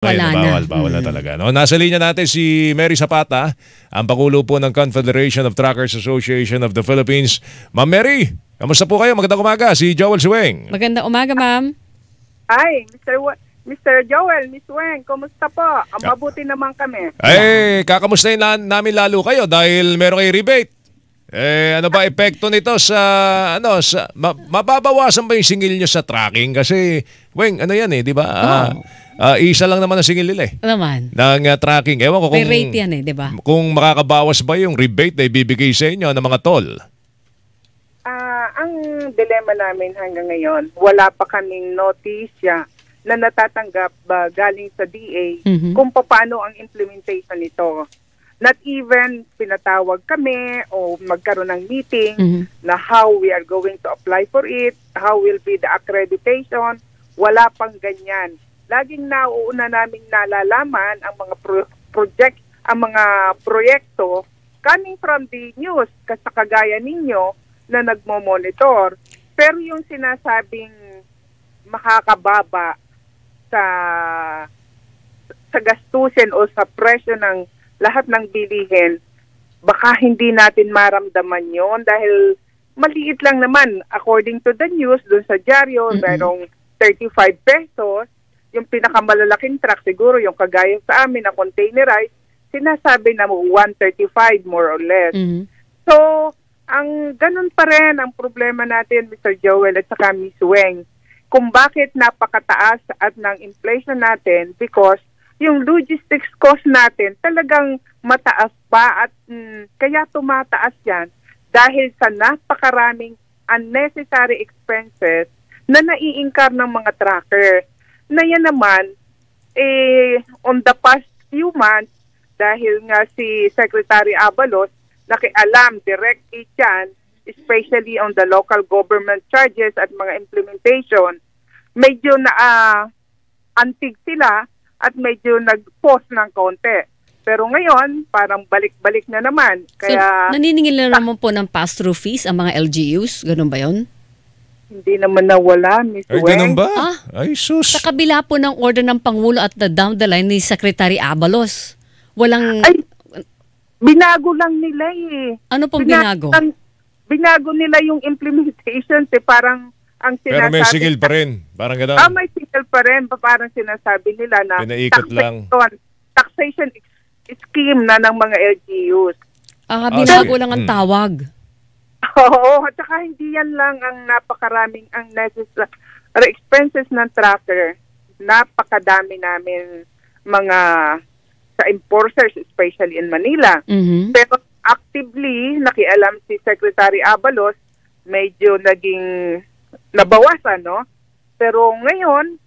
Wala na. Bawal na talaga. No? Nasa linya natin si Mary Zapata, ang Pangulo po ng Confederation of Truckers Association of the Philippines. Ma'am Mary, kamusta po kayo? Magandang umaga. Si Joel Sueng. Magandang umaga, ma'am. Ay, Mr. Joel, Miss Weng, kumusta po? Ang mabuti naman kami. Ay, kakamustahin namin lalo kayo dahil meron kayo rebate. Ano ba epekto nito sa mababawasan ba yung singil nyo sa tracking? Kasi, Weng, ano yan di ba? Isa lang naman ang singil nila Naman. ng tracking. Ewan ko kung... May rate yan di ba? Kung makakabawas ba yung rebate na ibibigay sa inyo ng mga toll? Ang dilema namin hanggang ngayon, wala pa kaming notisya na natatanggap galing sa DA kung paano ang implementation nito. Not even pinatawag kami o magkaroon ng meeting na how we are going to apply for it, how will be the accreditation, wala pang ganyan. Laging nauuna naming nalalaman ang mga proyekto coming from the news sa kagaya ninyo na nagmo-monitor. Pero yung sinasabing makakababa sa gastusin o sa presyo ng lahat ng bilihin, baka hindi natin maramdaman yon dahil maliit lang naman. According to the news, dun sa dyaryo, merong 35 pesos. Yung pinakamalalaking truck, siguro yung kagaya sa amin na containerized, sinasabi na 135 more or less. So, ang ganun pa rin ang problema natin, Mr. Joel at saka Ms. Weng, kung bakit napakataas at ng inflation natin because yung logistics cost natin talagang mataas pa at kaya tumataas yan dahil sa napakaraming unnecessary expenses na nai-incur ng mga trucker. Na yan naman, on the past few months, dahil nga si Secretary Abalos, nakialam directly dyan, especially on the local government charges at mga implementation, medyo na antig sila at medyo nag-pause ng konti. Pero ngayon, parang balik-balik na naman. Kaya, so, naniningil na naman po ng pass-through fees ang mga LGUs? Ganun ba yun? Hindi naman nawala, Ms. Ay, Weng. ganun ba? Ay, sus. Sa kabila po ng order ng Pangulo at down the line ni Secretary Abalos, walang... Ay, binago lang nila Ano pong binago? Binago nila yung implementation. Parang ang sinasabi... Pero may sigil pa rin. Parang gano'n. May sigil pa rin. Parang sinasabi nila na pinaikot lang. Taxation scheme na ng mga LGUs. Binago lang ang tawag. Oo, at saka hindi yan lang ang napakaraming ang necessary expenses ng tracker. Napakadami namin mga sa enforcers, especially in Manila. Pero actively, nakialam si Secretary Abalos, medyo naging nabawasan, no? Pero ngayon,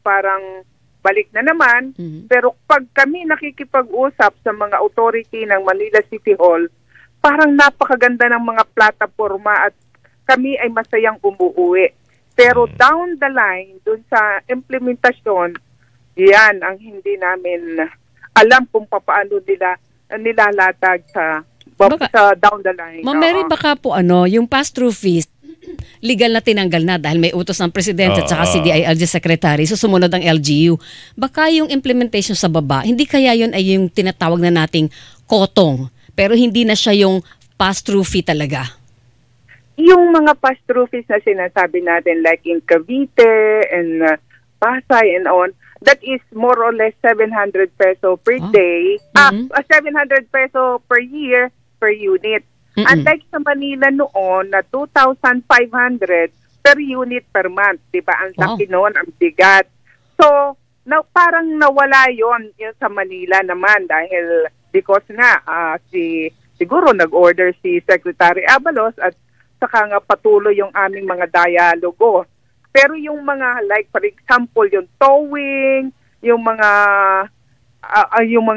parang balik na naman. Pero pag kami nakikipag-usap sa mga authority ng Manila City Hall, parang napakaganda ng mga plataforma at kami ay masayang umuwi. Pero down the line, dun sa implementasyon, yan ang hindi namin alam kung paano nila nilalatag sa down the line. Ma'am Mary, baka po yung pass-through fees, legal na tinanggal na dahil may utos ng Presidente at saka si DILG Secretary, sumunod ang LGU. Baka yung implementation sa baba, hindi kaya yun ay yung tinatawag na nating kotong, pero hindi na siya yung pass-through fee talaga. Yung mga pass-through fees na sinasabi natin like in Cavite and Pasay and on, that is more or less 700 peso per day, 700 peso per year per unit. Unlike sa Manila noon na 2,500 per unit per month, di ba? Ang laki noon, ang bigat. So, parang nawala yon sa Manila naman dahil because nga, siguro nag-order si Secretary Abalos at saka nga patuloy yung aming mga dialogo. Pero yung mga, like for example, yung towing, yung mga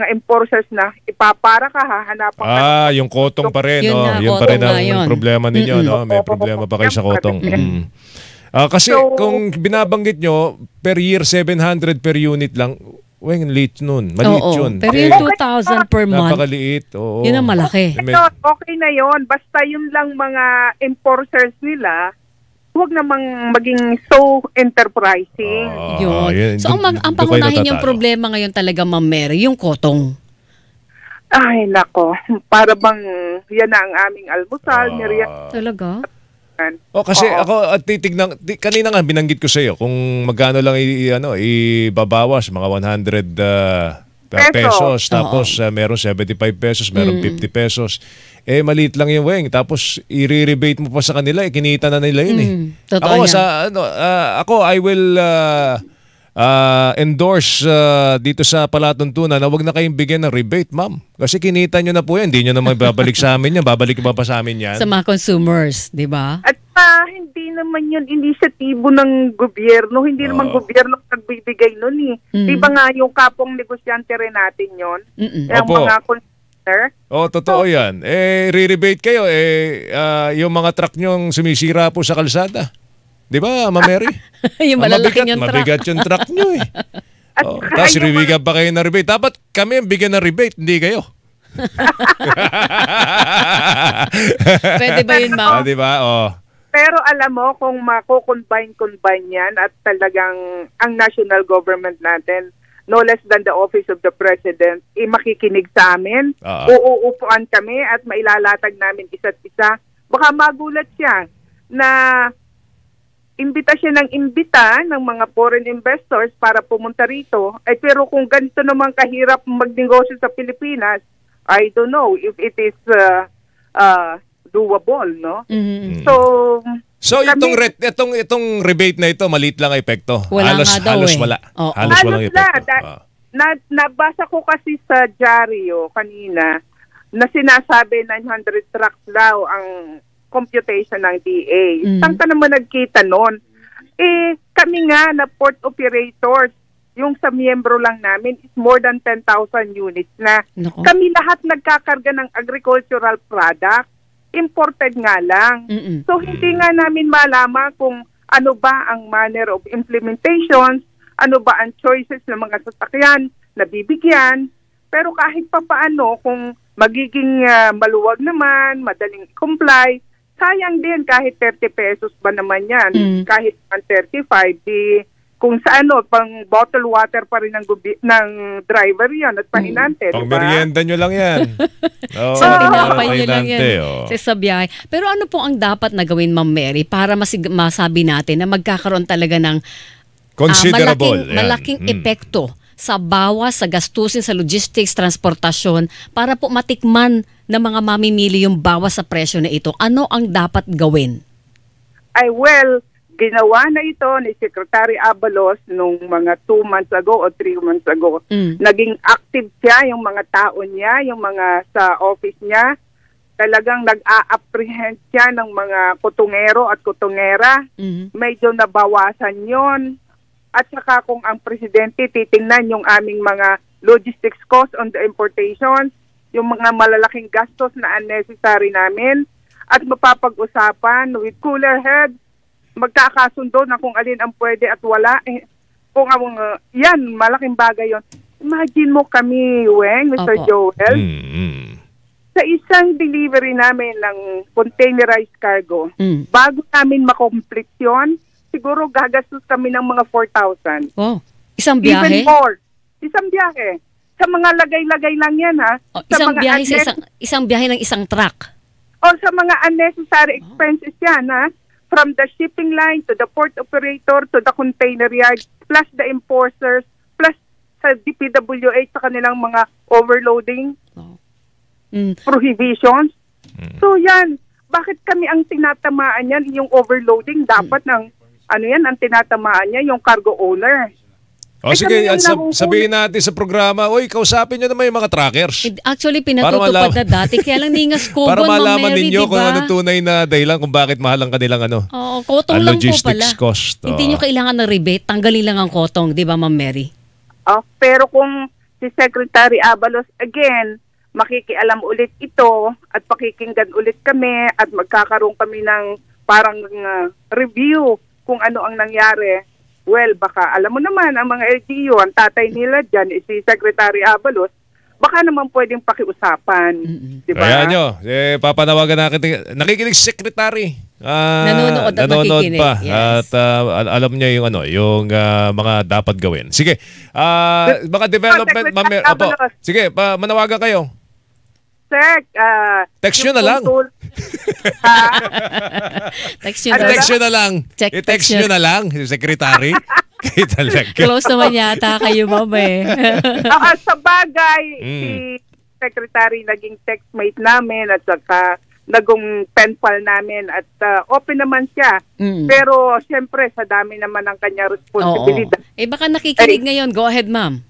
enforcers na ipapara ka, hahanapan ka. Yung kotong pa rin, Yun pa rin ang problema ninyo, no? May problema pa kayo sa kotong. Kasi kung binabanggit nyo, per year 700 per unit lang, late nun. Maliit yun. Pero yung 2,000 per month, napakaliit. Yun ang malaki. Okay na yun. Basta yun lang mga enforcers nila huwag namang maging so enterprising. Yun. So, ang doon kayo pangunahin yung natatalo. problema ngayon talaga, Ma'am Mary, yung kotong. Ay, nako. Para bang yan na ang aming almusal, merienda. Talaga? Kasi Oo. ako kanina nga binanggit ko sa iyo kung magkano lang ibabawas mga 100 pesos tapos meron 75 pesos, meron 50 pesos. Maliit lang yung weng. Tapos i-rebate mo pa sa kanila, kinita na nila yun Totoo Ako yan. I will endorse dito sa palatuntunan na wag na kayong bigyan ng rebate, ma'am. Kasi kinita nyo na po yan. Hindi nyo naman babalik sa amin yan. Babalik ba pa sa amin yan? Sa mga consumers, di ba? At hindi naman yun inisyatibo ng gobyerno. Hindi naman gobyerno nagbibigay nun eh. Di ba nga yung kapong negosyante rin natin yun? Yung Opo. mga consumer. Totoo yan. Re-rebate kayo. Yung mga truck nyong sumisira po sa kalsada. Di ba, Ma'am Mary? Yung malalaking yung truck. Mabigat yung truck nyo eh. At Tapos yung bibigyan pa kayo ng rebate. Dapat kami ang bigyan ng rebate, hindi kayo. Pwede ba yun, Ma'am? Di ba? Pero alam mo, kung mako-combine yan at talagang ang national government natin, no less than the office of the president, makikinig sa amin, uuupuan kami at mailalatag namin isa't isa. Baka magulat siya na imbita siya ng imbita ng mga foreign investors para pumunta rito. Pero kung ganito naman kahirap magnegosyo sa Pilipinas, I don't know if it is doable, no? So itong rebate na ito, maliit lang ang epekto. Wala nga daw halos eh. wala. Oo. Halos walang epekto. Nabasa ko kasi sa dyaryo kanina na sinasabi 900 trucks daw ang computation ng DA. Saan ka naman nagkita nun? Kami nga na port operators, yung sa miyembro lang namin is more than 10,000 units na. Nako. Kami lahat nagkakarga ng agricultural product. Imported nga lang. So hindi nga namin malaman kung ano ba ang manner of implementation, ano ba ang choices ng mga sasakyan na bibigyan. Pero kahit pa paano, kung magiging maluwag naman, madaling comply, sayang din kahit 30 pesos ba naman yan. Kahit 35, kung sa pang bottle water pa rin ng driver yan at pahinante. Pang diba? merienda nyo lang yan. Sa tinapay nyo lang yan. Pahinante, Sa biyahe. Pero ano po ang dapat na gawin, Ma'am Mary, para masabi natin na magkakaroon talaga ng considerable. malaking epekto sa bawas sa gastusin sa logistics, transportasyon para po matikman ng mga mamimili yung bawas sa presyo na ito. Ano ang dapat gawin? Ginawa na ito ni Secretary Abalos nung mga 2 months ago o 3 months ago. Naging active siya, yung mga tao niya, yung mga sa office niya. Talagang nag-a-apprehend siya ng mga kutungero at kutungera. Medyo nabawasan yon. At saka kung ang presidente titingnan yung aming mga logistics cost on the importation, yung mga malalaking gastos na unnecessary namin, at mapapag-usapan with cooler heads, magkakasundo na kung alin ang pwede at wala. Kung yan, malaking bagay yon. Imagine mo kami, Weng, Mr. Joel, sa isang delivery namin ng containerized cargo, bago namin makomplete yun, siguro gagastos kami ng mga 4,000. Oh, isang biyahe? Even more. Isang biyahe. Sa mga lagay-lagay lang yan, ha? Isang biyahe isang biyahe ng isang truck? O sa mga unnecessary expenses yan, ha? From the shipping line to the port operator to the container yard, plus the enforcers, plus sa DPWH sa kanilang mga overloading prohibitions. So yan, bakit kami ang tinatamaan yan, yung overloading? Dapat ng ang tinatamaan niya, yung cargo owner. Sige, sabihin natin sa programa, kausapin nyo naman yung mga trackers. Actually, pinatutupad na dati. Kaya lang ningas kubon, para malaman Ma'am Mary, ninyo diba? kung ano tunay na dahilan kung bakit mahal ang kanilang kotong lang po logistics pala. cost. Hindi nyo kailangan ng rebate. Tanggalin lang ang kotong, di ba, Ma'am Mary? Pero kung si Secretary Abalos, again, makikialam ulit ito at pakikinggan ulit kami at magkakaroon kami ng parang review kung ano ang nangyari. Well, baka alam mo naman ang mga LGU, ang tatay nila dyan is si Secretary Abalos, baka naman pwedeng pakiusapan. Di ba? Kaya nyo, papanawagan natin. Nakikinig si Secretary. Nanonood at nakikinig, pa. yes. At alam niya yung yung mga dapat gawin. Sige. Mga development, Secretary Opo. Avalos. Sige, manawagan kayo. Sec, Text yung nyo na lang. Text nyo na. Ano I-text nyo na lang. Check, I-text text nyo nyo. na lang, si Secretary. Kayo talaga. Close naman yata kayo, ma'am eh. Sa bagay, Mm. si Secretary naging textmate namin at saka naging pen pal namin at open naman siya. Mm. Pero siyempre, sa dami naman ng kanya Oo. responsibilidad. Baka nakikinig ngayon. Go ahead, ma'am.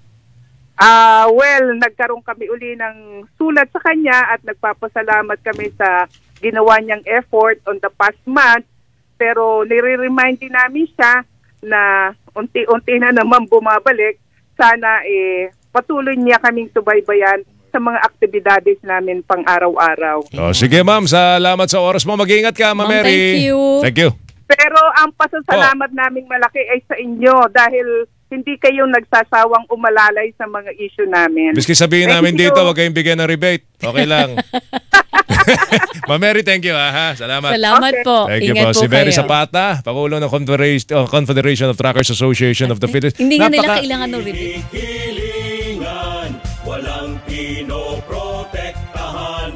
Well, nagkaroon kami uli ng sulat sa kanya at nagpapasalamat kami sa ginawa niyang effort on the past month. Pero nire-remind din namin siya na unti-unti na naman bumabalik. Sana patuloy niya kaming subaybayan sa mga aktibidades namin pang araw-araw. Sige ma'am, salamat sa oras mo. Mag-iingat ka, Ma'am Ma'am, Mary. thank you. Thank you. Pero ang pasasalamat naming malaki ay sa inyo dahil hindi kayong nagsasawang umalalay sa mga issue namin. Miski sabihin Thank namin you. dito, huwag kayong bigyan ng rebate. Okay lang. Ma'am Mary, thank you. Salamat. Salamat Okay. po. Thank you Ingat po. Si Mary kayo. Zapata, Pangulo ng Confederation of Truckers Association of the Philippines. Hindi nga nila kailangan ng rebate. Hilingan, walang pinoprotektahan.